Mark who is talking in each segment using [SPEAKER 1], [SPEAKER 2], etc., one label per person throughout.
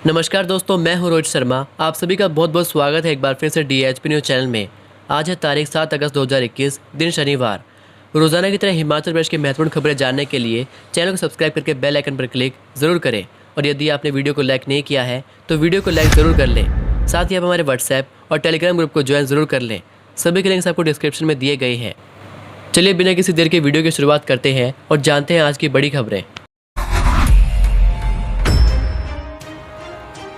[SPEAKER 1] नमस्कार दोस्तों, मैं हूं रोहित शर्मा। आप सभी का बहुत बहुत स्वागत है एक बार फिर से DHP न्यूज़ चैनल में। आज है तारीख 7 अगस्त 2021, दिन शनिवार। रोजाना की तरह हिमाचल प्रदेश की महत्वपूर्ण खबरें जानने के लिए चैनल को सब्सक्राइब करके बेल आइकन पर क्लिक जरूर करें। और यदि आपने वीडियो को लाइक नहीं किया है तो वीडियो को लाइक ज़रूर कर लें। साथ ही आप हमारे व्हाट्सएप और टेलीग्राम ग्रुप को ज्वाइन ज़रूर कर लें। सभी के लिंक्स आपको डिस्क्रिप्शन में दिए गए हैं। चलिए बिना किसी देर के वीडियो की शुरुआत करते हैं और जानते हैं आज की बड़ी खबरें।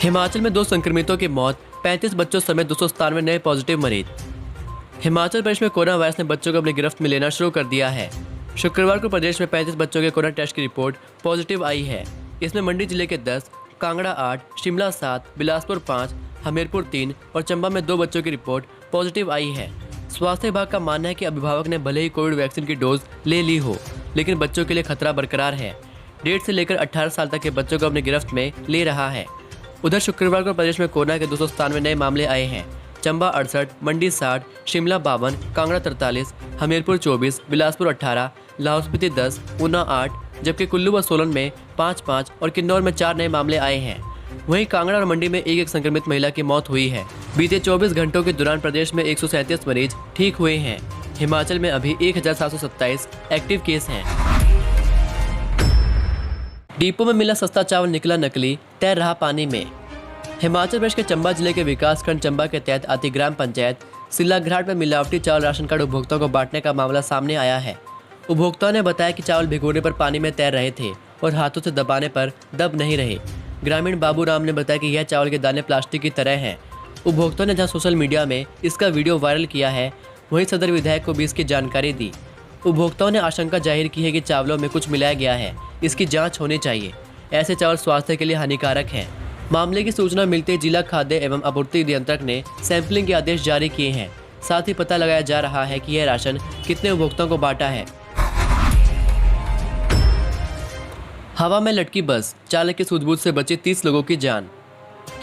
[SPEAKER 1] हिमाचल में 2 संक्रमितों की मौत, 35 बच्चों समेत 297 नए पॉजिटिव मरीज। हिमाचल प्रदेश में कोरोना वायरस ने बच्चों को अपनी गिरफ्त में लेना शुरू कर दिया है। शुक्रवार को प्रदेश में 35 बच्चों के कोरोना टेस्ट की रिपोर्ट पॉजिटिव आई है। इसमें मंडी जिले के 10, कांगड़ा 8, शिमला 7, बिलासपुर 5, हमीरपुर 3 और चंबा में 2 बच्चों की रिपोर्ट पॉजिटिव आई है। स्वास्थ्य विभाग का मानना है कि अभिभावक ने भले ही कोविड वैक्सीन की डोज ले ली हो, लेकिन बच्चों के लिए खतरा बरकरार है। 1.5 से लेकर 18 साल तक के बच्चों को अपनी गिरफ्त में ले रहा है। उधर शुक्रवार को प्रदेश में कोरोना के 297 नए मामले आए हैं। चंबा 68, मंडी 60, शिमला 52, कांगड़ा 43, हमीरपुर 24, बिलासपुर 18, लाहौल स्पीति 10, ऊना 8, जबकि कुल्लू व सोलन में 5-5 और किन्नौर में 4 नए मामले आए हैं। वहीं कांगड़ा और मंडी में एक संक्रमित महिला की मौत हुई है। बीते 24 घंटों के दौरान प्रदेश में 137 मरीज ठीक हुए हैं। हिमाचल में अभी 1727 एक्टिव केस हैं। डिपो में मिला सस्ता चावल निकला नकली, तैर रहा पानी में। हिमाचल प्रदेश के चंबा जिले के विकासखंड चंबा के तहत आती ग्राम पंचायत सिल्लाघाट में मिलावटी चावल राशन कार्ड उपभोक्ताओं को बांटने का मामला सामने आया है। उपभोक्ताओं ने बताया कि चावल भिगोने पर पानी में तैर रहे थे और हाथों से दबाने पर दब नहीं रहे। ग्रामीण बाबू राम ने बताया कि यह चावल के दाने प्लास्टिक की तरह हैं। उपभोक्ताओं ने जहां सोशल मीडिया में इसका वीडियो वायरल किया है, वहीं सदर विधायक को भी इसकी जानकारी दी। उपभोक्ताओं ने आशंका जाहिर की है कि चावलों में कुछ मिलाया गया है, इसकी जांच होनी चाहिए। ऐसे चावल स्वास्थ्य के लिए हानिकारक हैं। मामले की सूचना मिलते ही जिला खाद्य एवं आपूर्ति नियंत्रक ने सैंपलिंग के आदेश जारी किए हैं। साथ ही पता लगाया जा रहा है कि यह राशन कितने उपभोक्ताओं को बांटा है। हवा में लटकी बस, चालक की सूझबूझ से बची 30 लोगों की जान।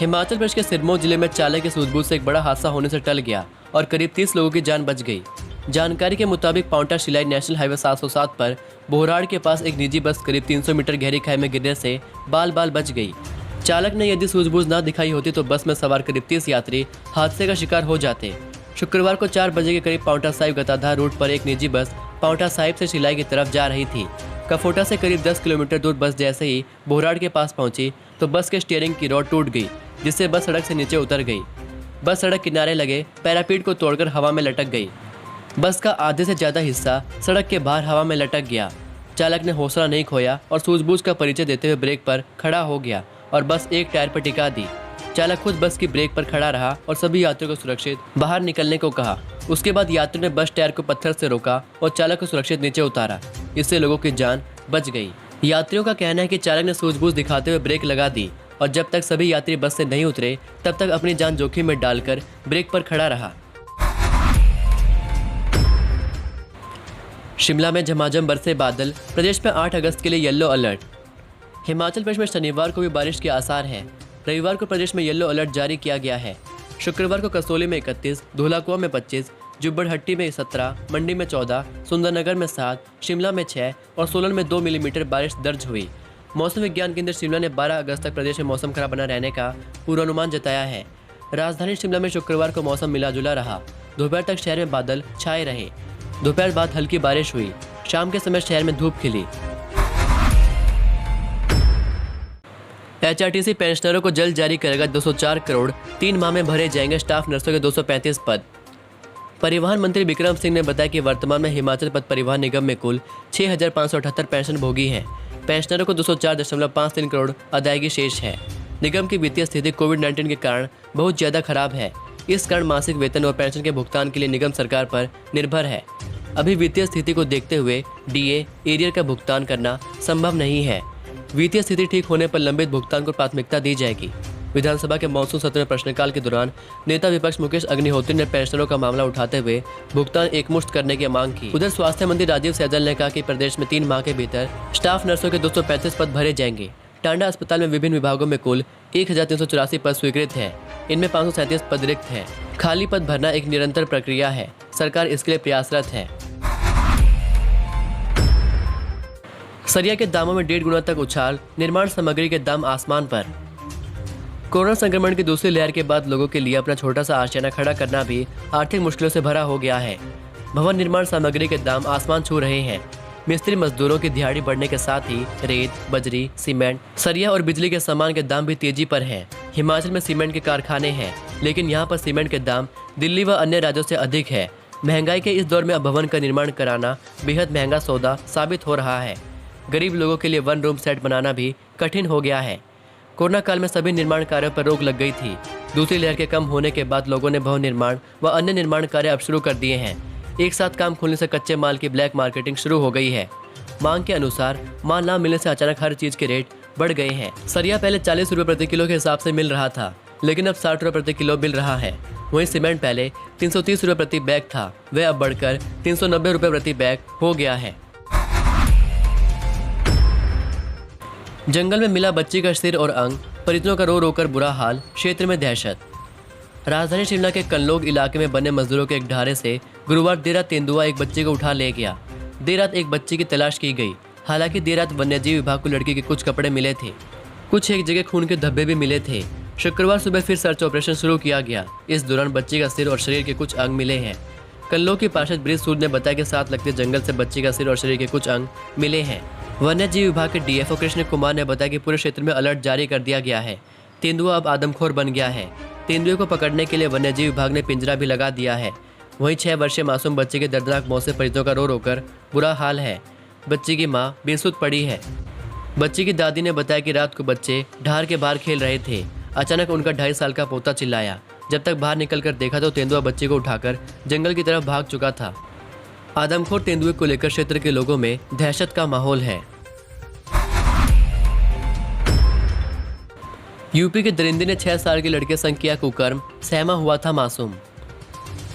[SPEAKER 1] हिमाचल प्रदेश के सिरमौर जिले में चालक की सूझबूझ से एक बड़ा हादसा होने से टल गया और करीब 30 लोगों की जान बच गई। जानकारी के मुताबिक पांवटा शिलाई नेशनल हाईवे 707 पर बोहराड़ के पास एक निजी बस करीब 300 मीटर गहरी खाई में गिरने से बाल बाल बच गई। चालक ने यदि सूझबूझ न दिखाई होती तो बस में सवार करीब 30 यात्री हादसे का शिकार हो जाते। शुक्रवार को 4 बजे के करीब पांवटा साहिब गताधार रूट पर एक निजी बस पांवटा साहिब से शिलाई की तरफ जा रही थी। कफोटा से करीब 10 किलोमीटर दूर बस जैसे ही बोहराड़ के पास पहुंची तो बस के स्टीयरिंग की रॉड टूट गई, जिससे बस सड़क से नीचे उतर गई। बस सड़क किनारे लगे पैरापीट को तोड़कर हवा में लटक गई। बस का आधे से ज़्यादा हिस्सा सड़क के बाहर हवा में लटक गया। चालक ने हौसला नहीं खोया और सूझबूझ का परिचय देते हुए ब्रेक पर खड़ा हो गया और बस एक टायर पर टिका दी। चालक खुद बस की ब्रेक पर खड़ा रहा और सभी यात्रियों को सुरक्षित बाहर निकलने को कहा। उसके बाद यात्रियों ने बस टायर को पत्थर से रोका और चालक को सुरक्षित नीचे उतारा। इससे लोगों की जान बच गई। यात्रियों का कहना है कि चालक ने सूझबूझ दिखाते हुए ब्रेक लगा दी और जब तक सभी यात्री बस से नहीं उतरे तब तक अपनी जान जोखिम में डालकर ब्रेक पर खड़ा रहा। शिमला में झमाझम बरसे बादल, प्रदेश में 8 अगस्त के लिए येलो अलर्ट। हिमाचल प्रदेश में शनिवार को भी बारिश के आसार हैं। रविवार को प्रदेश में येलो अलर्ट जारी किया गया है। शुक्रवार को कसोली में 31, धौलाकुआं में 25, जुब्बड़हट्टी में 17, मंडी में 14, सुंदरनगर में 7, शिमला में 6 और सोलन में 2 मिलीमीटर बारिश दर्ज हुई। मौसम विज्ञान केंद्र शिमला ने 12 अगस्त तक प्रदेश में मौसम खराब बना रहने का पूर्वानुमान जताया है। राजधानी शिमला में शुक्रवार को मौसम मिला जुला रहा। दोपहर तक शहर में बादल छाए रहे। दोपहर बाद हल्की बारिश हुई। शाम के समय शहर में धूप खिली। HRTC पेंशनरों को जल्द जारी करेगा 204 करोड़, 3 माह में भरे जाएंगे स्टाफ नर्सों के 235 पद। परिवहन मंत्री बिक्रम सिंह ने बताया कि वर्तमान में हिमाचल पथ परिवहन निगम में कुल 6,578 पेंशन भोगी हैं। पेंशनरों को 204.53 करोड़ अदायगी शेष है। निगम की वित्तीय स्थिति कोविड-19 के कारण बहुत ज़्यादा खराब है। इस कारण मासिक वेतन और पेंशन के भुगतान के लिए निगम सरकार पर निर्भर है। अभी वित्तीय स्थिति को देखते हुए DA, एरियर का भुगतान करना संभव नहीं है। वित्तीय स्थिति ठीक होने पर लंबित भुगतान को प्राथमिकता दी जाएगी। विधानसभा के मॉनसून सत्र में प्रश्नकाल के दौरान नेता विपक्ष मुकेश अग्निहोत्री ने पेंशनरों का मामला उठाते हुए भुगतान एकमुश्त करने की मांग की। उधर स्वास्थ्य मंत्री राजीव सैजल ने कहा कि प्रदेश में 3 माह के भीतर स्टाफ नर्सों के 235 पद भरे जाएंगे। टांडा अस्पताल में विभिन्न विभागों में कुल 1384 पद स्वीकृत हैं। इनमें 537 पद रिक्त हैं। खाली पद भरना एक निरंतर प्रक्रिया है। सरकार इसके लिए प्रयासरत है। सरिया के दामों में 1.5 गुना तक उछाल, निर्माण सामग्री के दाम आसमान पर। कोरोना संक्रमण की दूसरी लहर के बाद लोगों के लिए अपना छोटा सा आशियाना खड़ा करना भी आर्थिक मुश्किलों से भरा हो गया है। भवन निर्माण सामग्री के दाम आसमान छू रहे हैं। मिस्त्री मजदूरों की दिहाड़ी बढ़ने के साथ ही रेत, बजरी, सीमेंट, सरिया और बिजली के सामान के दाम भी तेजी पर हैं। हिमाचल में सीमेंट के कारखाने हैं, लेकिन यहाँ पर सीमेंट के दाम दिल्ली व अन्य राज्यों से अधिक है। महंगाई के इस दौर में अब भवन का निर्माण कराना बेहद महंगा सौदा साबित हो रहा है। गरीब लोगों के लिए वन रूम सेट बनाना भी कठिन हो गया है। कोरोना काल में सभी निर्माण कार्यों पर रोक लग गई थी। दूसरी लहर के कम होने के बाद लोगों ने भवन निर्माण व अन्य निर्माण कार्य अब शुरू कर दिए हैं। एक साथ काम खुलने से कच्चे माल की ब्लैक मार्केटिंग शुरू हो गई है। मांग के अनुसार माल ना मिलने से अचानक हर चीज के रेट बढ़ गए हैं। सरिया पहले 40 रुपए प्रति किलो के हिसाब से मिल रहा था, लेकिन अब 60 रुपए प्रति किलो मिल रहा है। वहीं सीमेंट पहले 330 रुपए प्रति बैग था, वह अब बढ़कर 390 रुपए प्रति बैग हो गया है। जंगल में मिला बच्ची का सिर और अंग, परिजनों का रो रो कर बुरा हाल, क्षेत्र में दहशत। राजधानी शिमला के कनलोग इलाके में बने मजदूरों के एक ढारे से गुरुवार देर रात तेंदुआ एक बच्चे को उठा ले गया। देर रात एक बच्चे की तलाश की गई। हालांकि देर रात वन्यजीव विभाग को लड़की के कुछ कपड़े मिले थे। कुछ एक जगह खून के धब्बे भी मिले थे। शुक्रवार सुबह फिर सर्च ऑपरेशन शुरू किया गया। इस दौरान बच्ची का सिर और शरीर के कुछ अंग मिले हैं। कनलोग के पार्षद ब्रिज सूद ने बताया कि साथ लगते जंगल से बच्ची का सिर और शरीर के कुछ अंग मिले हैं। वन्यजीव विभाग के डीएफओ कृष्ण कुमार ने बताया कि पूरे क्षेत्र में अलर्ट जारी कर दिया गया है। तेंदुआ अब आदमखोर बन गया है। तेंदुए को पकड़ने के लिए वन्यजीव विभाग ने पिंजरा भी लगा दिया है। वहीं 6 वर्षीय मासूम बच्चे की दर्दनाक मौत से परिजनों का रो रो कर बुरा हाल है। बच्ची की मां बेसुध पड़ी है। बच्ची की दादी ने बताया कि रात को बच्चे ढार के बाहर खेल रहे थे। अचानक उनका 2.5 साल का पोता चिल्लाया। जब तक बाहर निकलकर देखा तो तेंदुआ बच्चे को उठाकर जंगल की तरफ भाग चुका था। आदमखोर तेंदुए को लेकर क्षेत्र के लोगों में दहशत का माहौल है। यूपी के दरिंदे ने 6 साल के लड़के संग किया कुकर्म, सहमा हुआ था मासूम।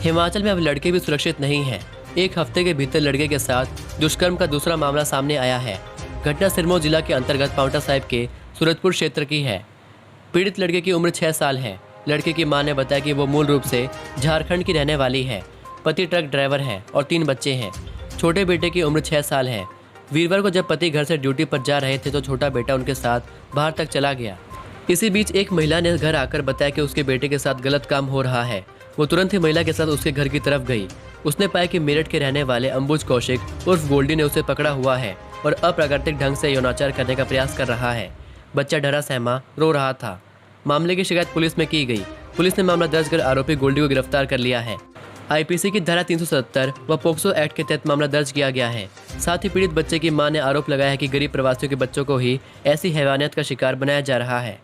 [SPEAKER 1] हिमाचल में अब लड़के भी सुरक्षित नहीं हैं। एक हफ्ते के भीतर लड़के के साथ दुष्कर्म का दूसरा मामला सामने आया है। घटना सिरमौर जिला के अंतर्गत पांवटा साहिब के सूरजपुर क्षेत्र की है। पीड़ित लड़के की उम्र 6 साल है। लड़के की मां ने बताया कि वो मूल रूप से झारखंड की रहने वाली है। पति ट्रक ड्राइवर है और 3 बच्चे हैं। छोटे बेटे की उम्र 6 साल है। वीरवार को जब पति घर से ड्यूटी पर जा रहे थे तो छोटा बेटा उनके साथ बाहर तक चला गया। इसी बीच एक महिला ने घर आकर बताया कि उसके बेटे के साथ गलत काम हो रहा है। वो तुरंत ही महिला के साथ उसके घर की तरफ गई। उसने पाया कि मेरठ के रहने वाले अंबुज कौशिक उर्फ गोल्डी ने उसे पकड़ा हुआ है और अप्राकृतिक ढंग से यौनाचार करने का प्रयास कर रहा है। बच्चा डरा सहमा रो रहा था। मामले की शिकायत पुलिस में की गई। पुलिस ने मामला दर्ज कर आरोपी गोल्डी को गिरफ्तार कर लिया है। आईपीसी की धारा 370 व पोक्सो एक्ट के तहत मामला दर्ज किया गया है। साथ ही पीड़ित बच्चे की मां ने आरोप लगाया है कि गरीब प्रवासियों के बच्चों को ही ऐसी हैवानियत का शिकार बनाया जा रहा है।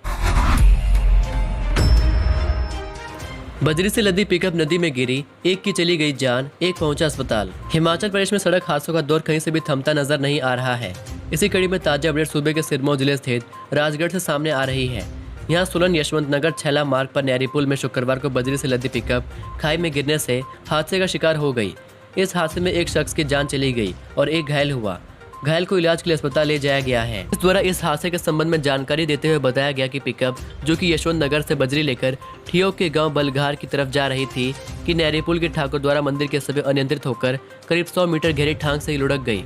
[SPEAKER 1] बजरी से लदी पिकअप नदी में गिरी, एक की चली गई जान, एक पहुंचा अस्पताल। हिमाचल प्रदेश में सड़क हादसों का दौर कहीं से भी थमता नजर नहीं आ रहा है। इसी कड़ी में ताजा अपडेट सूबे के सिरमौर जिले स्थित राजगढ़ से सामने आ रही है। यहाँ सोलन यशवंत नगर छैला मार्ग पर नहरी पुल में शुक्रवार को बजरी से लदी पिकअप खाई में गिरने से हादसे का शिकार हो गई। इस हादसे में एक शख्स की जान चली गई और एक घायल हुआ। घायल को इलाज के लिए अस्पताल ले जाया गया है। इस द्वारा इस हादसे के संबंध में जानकारी देते हुए बताया गया कि पिकअप जो कि यशवंत नगर से बजरी लेकर ठियोग के गांव बलघार की तरफ जा रही थी कि नहरी पुल के ठाकुर द्वारा मंदिर के समय अनियंत्रित होकर करीब 100 मीटर गहरी ठांग से ही लुढ़क गई।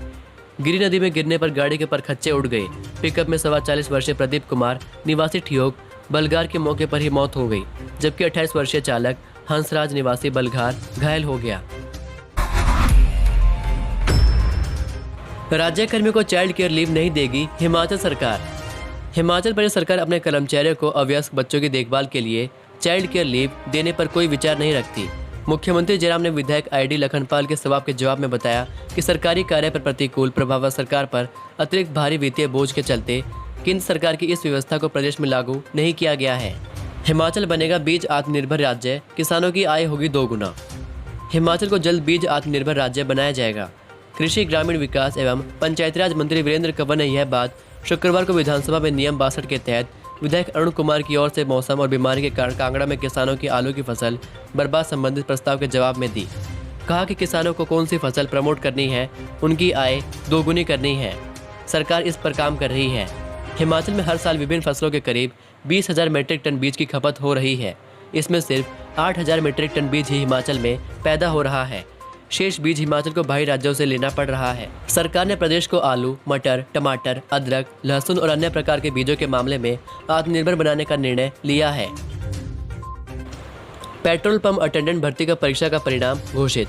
[SPEAKER 1] गिरी नदी में गिरने पर गाड़ी के परखच्चे उड़ गए। पिकअप में सवार 40 वर्षीय प्रदीप कुमार निवासी ठियोग बलघार के मौके पर ही मौत हो गई, जबकि 28 वर्षीय चालक हंसराज निवासी बलघार घायल हो गया। राज्य कर्मियों को चाइल्ड केयर लीव नहीं देगी हिमाचल सरकार। हिमाचल प्रदेश सरकार अपने कर्मचारियों को अवयस्क बच्चों की देखभाल के लिए चाइल्ड केयर लीव देने पर कोई विचार नहीं रखती। मुख्यमंत्री जयराम ने विधायक आईडी लखनपाल के सवाल के जवाब में बताया कि सरकारी कार्य पर प्रतिकूल प्रभाव सरकार पर अतिरिक्त भारी वित्तीय बोझ के चलते केंद्र सरकार की इस व्यवस्था को प्रदेश में लागू नहीं किया गया है। हिमाचल बनेगा बीज आत्मनिर्भर राज्य, किसानों की आय होगी 2 गुना। हिमाचल को जल्द बीज आत्मनिर्भर राज्य बनाया जाएगा। कृषि ग्रामीण विकास एवं पंचायतीराज मंत्री वीरेंद्र कंवर ने यह बात शुक्रवार को विधानसभा में नियम 62 के तहत विधायक अरुण कुमार की ओर से मौसम और बीमारी के कारण कांगड़ा में किसानों की आलू की फसल बर्बाद संबंधित प्रस्ताव के जवाब में दी। कहा कि किसानों को कौन सी फसल प्रमोट करनी है, उनकी आय 2 गुनी करनी है। सरकार इस पर काम कर रही है। हिमाचल में हर साल विभिन्न फसलों के करीब 20,000 मीट्रिक टन बीज की खपत हो रही है। इसमें सिर्फ 8,000 मीट्रिक टन बीज ही हिमाचल में पैदा हो रहा है। शेष बीज हिमाचल को बाहरी राज्यों से लेना पड़ रहा है। सरकार ने प्रदेश को आलू, मटर, टमाटर, अदरक, लहसुन और अन्य प्रकार के बीजों के मामले में आत्मनिर्भर बनाने का निर्णय लिया है। पेट्रोल पंप अटेंडेंट भर्ती का परीक्षा का परिणाम घोषित।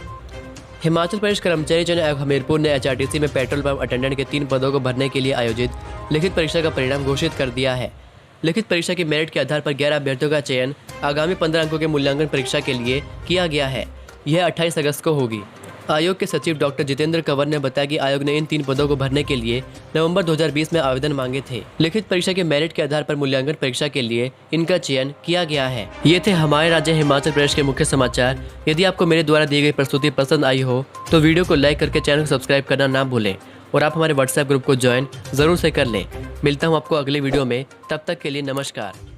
[SPEAKER 1] हिमाचल प्रदेश कर्मचारी चयन आयोग हमीरपुर ने एचआरटीसी में पेट्रोल पंप अटेंडेंट के 3 पदों को भरने के लिए आयोजित लिखित परीक्षा का परिणाम घोषित कर दिया है। लिखित परीक्षा की मेरिट के आधार पर 11 अभ्यर्थियों का चयन आगामी 15 अंकों के मूल्यांकन परीक्षा के लिए किया गया है। यह 28 अगस्त को होगी। आयोग के सचिव डॉक्टर जितेंद्र कंवर ने बताया कि आयोग ने इन 3 पदों को भरने के लिए नवंबर 2020 में आवेदन मांगे थे। लिखित परीक्षा के मेरिट के आधार पर मूल्यांकन परीक्षा के लिए इनका चयन किया गया है। ये थे हमारे राज्य हिमाचल प्रदेश के मुख्य समाचार। यदि आपको मेरे द्वारा दी गई प्रस्तुति पसंद आई हो तो वीडियो को लाइक करके चैनल को सब्सक्राइब करना ना भूलें और आप हमारे व्हाट्सएप ग्रुप को ज्वाइन जरूर से कर लें। मिलता हूँ आपको अगले वीडियो में, तब तक के लिए नमस्कार।